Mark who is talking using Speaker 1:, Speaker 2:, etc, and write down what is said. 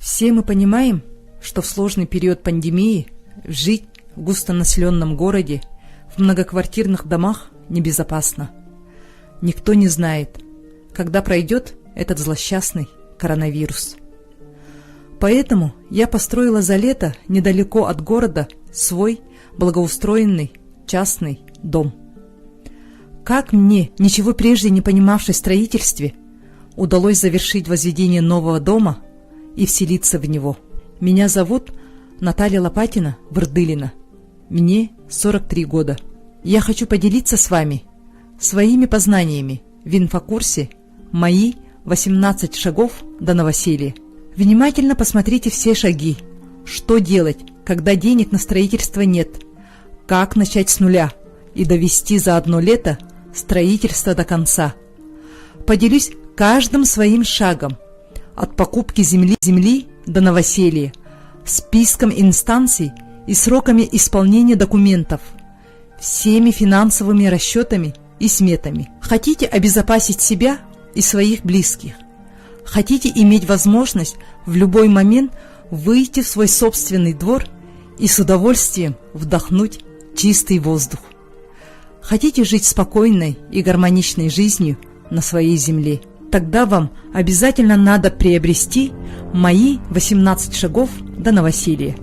Speaker 1: Все мы понимаем, что в сложный период пандемии жить в густонаселенном городе, в многоквартирных домах небезопасно. Никто не знает, когда пройдет этот злосчастный коронавирус. Поэтому я построила за лето недалеко от города свой благоустроенный частный дом. Как мне, ничего прежде не понимавшей в строительстве, удалось завершить возведение нового дома и вселиться в него. Меня зовут Наталья Лопатина-Вырдылина. Мне 43 года. Я хочу поделиться с вами своими познаниями в инфокурсе «Мои 18 шагов до новоселья». Внимательно посмотрите все шаги. Что делать, когда денег на строительство нет? Как начать с нуля и довести за одно лето строительство до конца? Поделюсь каждым своим шагом, от покупки земли до новоселья, списком инстанций и сроками исполнения документов, всеми финансовыми расчетами и сметами. Хотите обезопасить себя и своих близких? Хотите иметь возможность в любой момент выйти в свой собственный двор и с удовольствием вдохнуть чистый воздух? Хотите жить спокойной и гармоничной жизнью на своей земле? Тогда вам обязательно надо приобрести «Мои 18 шагов до новоселья».